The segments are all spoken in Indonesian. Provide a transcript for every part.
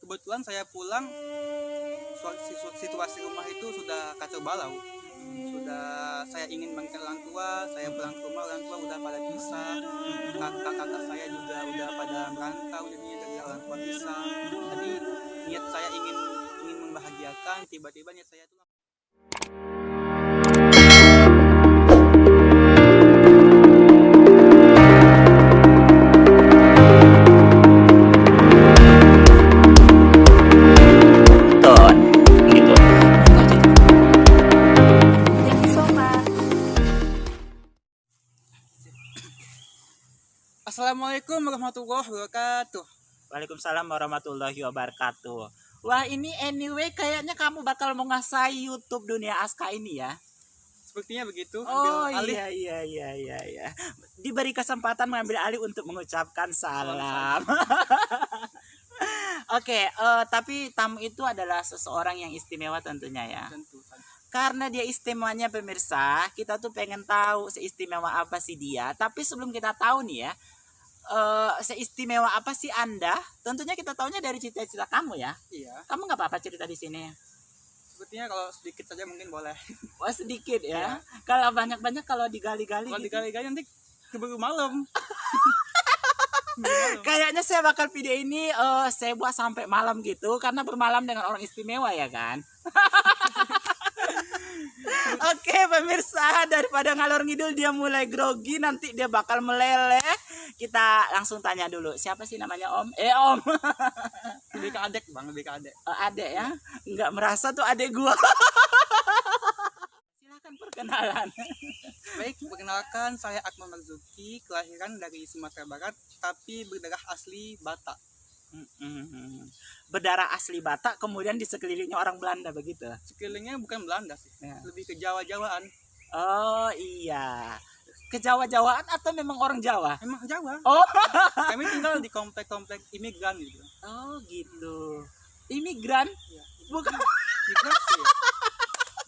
kebetulan saya pulang, situasi rumah itu sudah kacau balau. Sudah saya ingin bangkit orang tua, saya pulang ke rumah orang tua udah pada pisah, kakak-kakak saya juga udah pada merantau jadinya dari orang tua pisah. Jadi niat saya ingin membahagiakan, tiba-tiba niat saya itu ton gitu. Thank you so much. Assalamualaikum warahmatullahi wabarakatuh. Waalaikumsalam warahmatullahi wabarakatuh. Wah, ini anyway kayaknya kamu bakal mau ngasih YouTube Dunia Aska ini ya. Sepertinya begitu. Oh Ambil alih. iya. Diberi kesempatan mengambil alih untuk mengucapkan salam. Oke, tapi tamu itu adalah seseorang yang istimewa tentunya ya. Tentu. Karena dia istimewanya pemirsa, kita tuh pengen tahu seistimewa apa sih dia. Tapi sebelum kita tahu nih ya, seistimewa apa sih Anda? Tentunya kita tahunya dari cita-cita kamu ya. Iya. Kamu nggak apa-apa cerita di sini. Sepertinya kalau sedikit saja mungkin boleh. Wah sedikit ya. Iya. Kalau banyak-banyak kalau digali-gali. Kalau Gitu. digali-gali nanti keburu malam. Kayaknya saya bakal video ini saya buat sampai malam gitu karena bermalam dengan orang istimewa ya kan. Oke pemirsa, daripada ngalor ngidul dia mulai grogi, nanti dia bakal meleleh. Kita langsung tanya dulu, siapa sih namanya Om? Om. Lebih ke adek bang, lebih ke adek. Adek ya? Nggak merasa tuh adek gua. Silakan perkenalan. Baik, perkenalkan saya Akmal Marzuki, kelahiran dari Sumatera Barat, tapi berdarah asli Batak. Berdarah asli Batak, kemudian di sekelilingnya orang Belanda begitu. Sekelilingnya bukan Belanda sih, Ya. lebih ke Jawa-Jawaan. Oh iya, ke Jawa-Jawaan atau memang orang Jawa? Emang Jawa. Oh, Kami tinggal di komplek-komplek imigran gitu. oh gitu. Imigran? Ya. Bukan. Migrasi. Ya?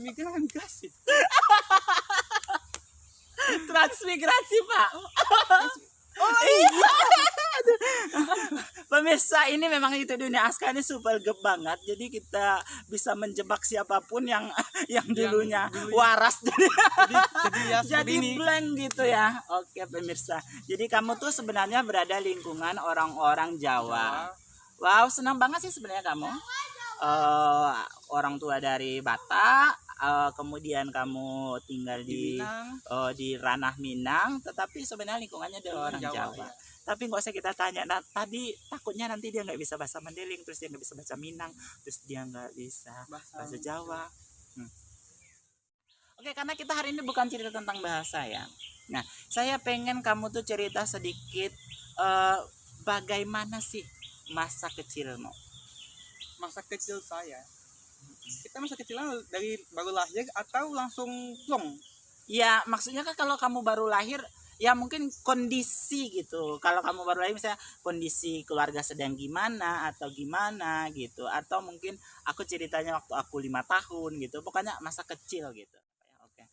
Imigran migrasi. Transmigrasi Pak. Oh iya. Pemirsa, ini memang itu Dunia Aska ini super gep banget. Jadi kita bisa menjebak siapapun yang dulunya waras Jadi ya seperti jadi ini. blank gitu ya. Oke pemirsa. Jadi kamu tuh sebenarnya berada lingkungan orang-orang Jawa. Wow, senang banget sih sebenarnya kamu. Orang tua dari Batak, kemudian kamu tinggal Di di Minang. di ranah Minang, tetapi sebenarnya lingkungannya dari orang Jawa. Iya. Tapi nggak usah kita tanya. Nah, tadi takutnya nanti dia nggak bisa bahasa Mandeling, terus dia nggak bisa bahasa Minang, terus dia nggak bisa bahasa Jawa. Oke, karena kita hari ini bukan cerita tentang bahasa ya. Nah, saya pengen kamu tuh cerita sedikit bagaimana sih masa kecilmu. Masa kecil saya. Kita masa kecilnya dari baru lahir atau langsung plong? Ya, maksudnya kan kalau kamu baru lahir, ya mungkin kondisi gitu. Kalau kamu baru lahir misalnya kondisi keluarga sedang gimana atau gimana gitu. Atau mungkin aku ceritanya waktu aku 5 tahun gitu. Pokoknya masa kecil gitu. Oke.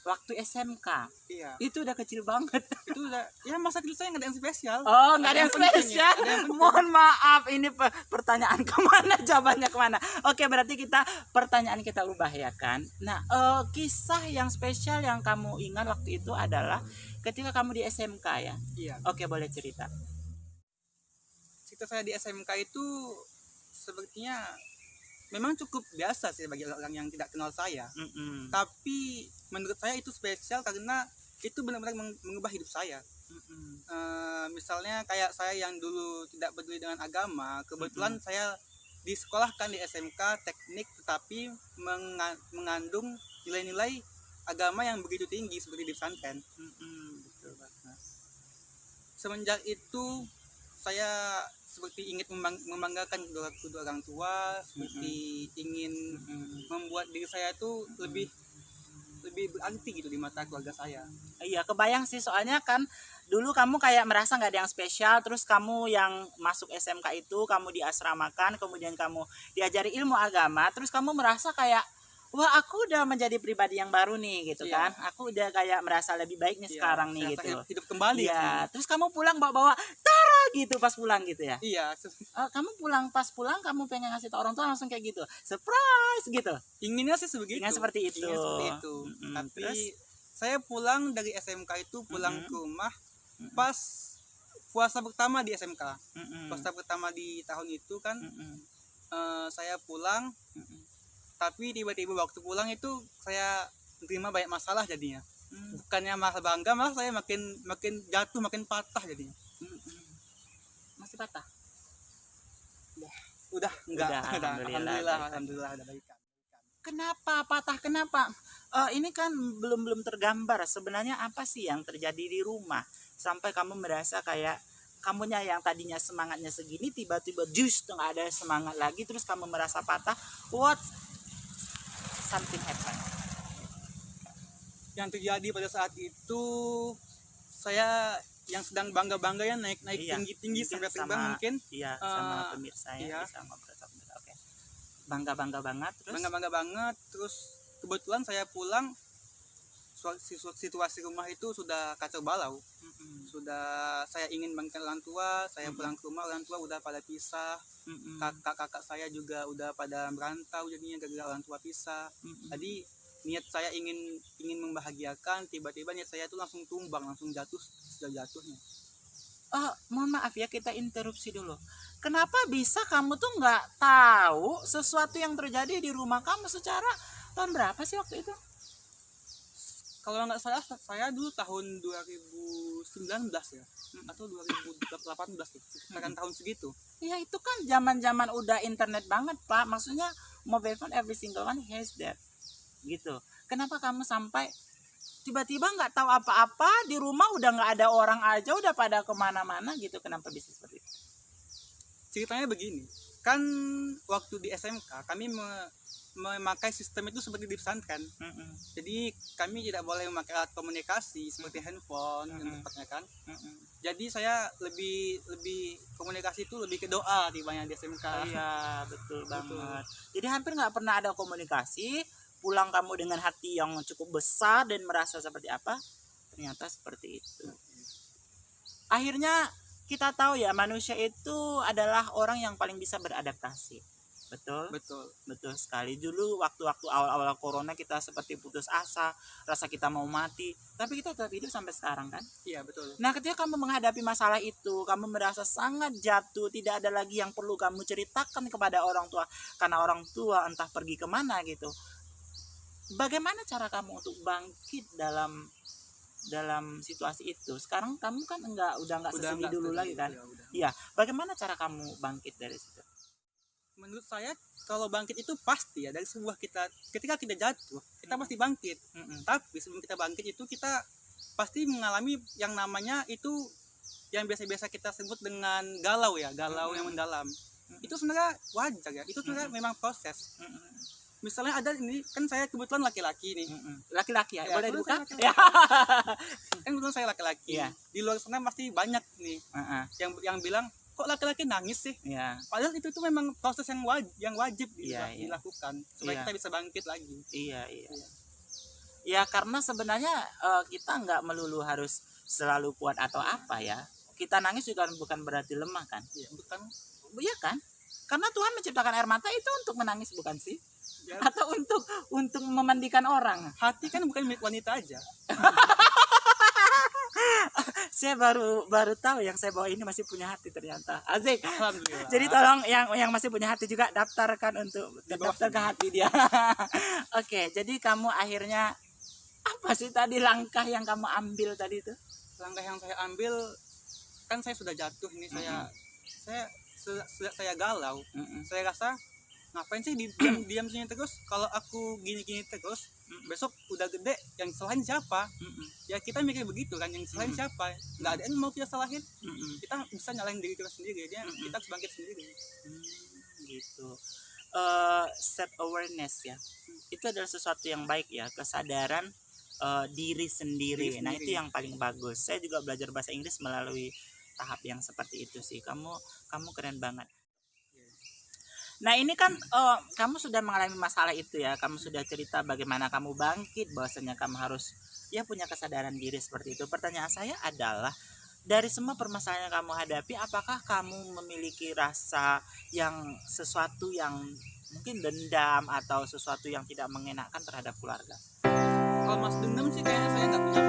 Waktu SMK. Iya. Itu udah kecil banget. Itu udah ya masa kecil saya nggak ada yang spesial. Oh, nggak ada yang penting ya, spesial. ada yang penting. Mohon maaf, ini pertanyaan kemana, jawabannya kemana. Oke, berarti pertanyaan kita ubah ya kan. Nah, kisah yang spesial yang kamu ingat waktu itu adalah ketika kamu di SMK ya. Iya. Oke, boleh cerita. Cerita saya di SMK itu sepertinya memang cukup biasa sih bagi orang yang tidak kenal saya. Tapi menurut saya itu spesial karena itu benar-benar mengubah hidup saya. Misalnya kayak saya yang dulu tidak peduli dengan agama, kebetulan saya disekolahkan di SMK teknik tetapi mengandung nilai-nilai agama yang begitu tinggi seperti di pesantren. Betul banget. Semenjak itu saya seperti ingin membanggakan kedua orang tua, seperti ingin membuat diri saya itu lebih berarti gitu di mata keluarga saya. Iya, kebayang sih soalnya kan dulu kamu kayak merasa nggak ada yang spesial, terus kamu yang masuk SMK itu kamu diasramakan, kemudian kamu diajari ilmu agama, terus kamu merasa kayak wah aku udah menjadi pribadi yang baru nih gitu Iya. kan, aku udah kayak merasa lebih baik nih Iya, sekarang saya nih rasa gitu. hidup kembali Iya, sih. terus kamu pulang bawa-bawa Tara gitu pas pulang gitu ya. Iya, Kamu pas pulang kamu pengen ngasih tau orang tua langsung kayak gitu, surprise gitu. inginnya sih sebegitu. Ingin seperti itu. Ingin seperti itu. Tapi Terus? saya pulang dari SMK itu pulang Mm-mm. ke rumah Mm-mm. pas puasa pertama di SMK. Mm-mm. Puasa pertama di tahun itu kan Mm-mm. saya pulang, Mm-mm. tapi tiba-tiba waktu pulang itu saya terima banyak masalah jadinya. Mm. Bukannya malah bangga, malah saya makin jatuh, makin patah jadinya. Mm-mm. Masih patah? Udah enggak, Udah, udah. alhamdulillah. Alhamdulillah udah baikan. Kenapa patah? Kenapa? Ini kan belum tergambar sebenarnya apa sih yang terjadi di rumah sampai kamu merasa kayak kamunya yang tadinya semangatnya segini tiba-tiba just nggak ada semangat lagi terus kamu merasa patah. What something happen? Yang terjadi pada saat itu saya yang sedang bangga-bangga ya naik Iya, tinggi-tinggi mungkin sampai terbang sama- mungkin Iya, sama Eh, pemirsa ya iya. bisa ngobrol sama pemirsa. Oke. Bangga banget terus. bangga-bangga banget. Terus kebetulan saya pulang situasi rumah itu sudah kacau balau. Mm-mm. Sudah saya ingin bangkit orang tua, saya Mm-mm. pulang ke rumah orang tua udah pada pisah. Mm-mm. Kakak-kakak saya juga udah pada merantau jadinya gara-gara orang tua pisah. Mm-mm. Jadi niat saya ingin membahagiakan, tiba-tiba niat saya itu langsung tumbang, langsung jatuh, sudah jatuhnya. Mohon maaf ya kita interupsi dulu. Kenapa bisa kamu tuh nggak tahu sesuatu yang terjadi di rumah kamu secara tahun berapa sih waktu itu? Kalau nggak salah saya dulu tahun 2019 ya, atau 2018 ya, sekitaran tahun segitu. Ya itu kan zaman-zaman udah internet banget Pak. Maksudnya mobile phone every single one has that. Gitu. Kenapa kamu sampai tiba-tiba nggak tahu apa-apa di rumah udah nggak ada orang aja udah pada kemana-mana gitu? Kenapa bisa seperti itu? Ceritanya begini, kan waktu di SMK kami memakai sistem itu seperti di pesantren. Mm-mm. Jadi kami tidak boleh memakai alat komunikasi seperti handphone yang Mm-mm. tepatnya kan. Mm-mm. Jadi saya lebih komunikasi itu lebih ke doa dibanding di SMK. Iya betul banget. Jadi hampir nggak pernah ada komunikasi. Pulang kamu dengan hati yang cukup besar dan merasa seperti apa? Ternyata seperti itu. Akhirnya kita tahu ya manusia itu adalah orang yang paling bisa beradaptasi. Betul? Betul sekali. Dulu waktu-waktu awal-awal corona kita seperti putus asa, rasa kita mau mati, tapi kita tetap hidup sampai sekarang kan? Iya betul. Nah, ketika kamu menghadapi masalah itu, kamu merasa sangat jatuh, tidak ada lagi yang perlu kamu ceritakan kepada orang tua karena orang tua entah pergi kemana gitu. Bagaimana cara kamu untuk bangkit dalam situasi itu? Sekarang kamu kan udah nggak sesedih dulu lagi kan? Ya, udah. Iya. Bagaimana cara kamu bangkit dari situ? Menurut saya kalau bangkit itu pasti ya dari sebuah ketika kita jatuh kita pasti bangkit. Tapi sebelum kita bangkit itu kita pasti mengalami yang namanya itu yang biasa-biasa kita sebut dengan galau ya, galau yang mendalam. Itu sebenarnya wajar ya, itu sebenarnya memang proses. Misalnya ada ini kan saya kebetulan laki-laki nih. Laki-laki ya, Ya, boleh kebetulan dibuka? saya Ya. Kan kebetulan saya laki-laki. Iya. Di luar sana pasti banyak nih yang bilang kok laki-laki nangis sih. Iya. Padahal itu memang proses yang wajib Iya, iya. dilakukan supaya Iya. kita bisa bangkit lagi. Iya. Ya karena sebenarnya kita nggak melulu harus selalu kuat atau apa ya. Kita nangis juga bukan berarti lemah kan? Iya, bukan. Iya kan? Karena Tuhan menciptakan air mata itu untuk menangis bukan sih? Ya, Atau untuk memandikan orang. hati kan bukan milik wanita aja. Saya baru tahu yang saya bawa ini masih punya hati ternyata. Asik. Alhamdulillah. Jadi tolong yang masih punya hati juga daftarkan untuk Di bawah daftar ke sini. hati dia. Oke, jadi kamu akhirnya apa sih tadi langkah yang kamu ambil tadi itu? Langkah yang saya ambil kan saya sudah jatuh ini saya galau. Saya rasa ngapain sih diam sini terus, kalau aku gini-gini terus besok udah gede yang selain siapa? Ya kita mikir begitu kan, yang selain siapa? Nggak ada yang mau kita salahin. Kita bisa nyalahin diri kita sendiri aja, kita harus bangkit sendiri. Gitu. Self awareness ya, itu adalah sesuatu yang baik ya, kesadaran diri sendiri. Nah itu yang paling bagus. Saya juga belajar bahasa Inggris melalui tahap yang seperti itu sih. Kamu keren banget. Nah ini kan kamu sudah mengalami masalah itu ya, kamu sudah cerita bagaimana kamu bangkit, bahwasanya kamu harus ya punya kesadaran diri seperti itu. Pertanyaan saya adalah dari semua permasalahan yang kamu hadapi, apakah kamu memiliki rasa yang sesuatu yang mungkin dendam atau sesuatu yang tidak mengenakan terhadap keluarga? Kalau mas dendam sih kayaknya saya nggak punya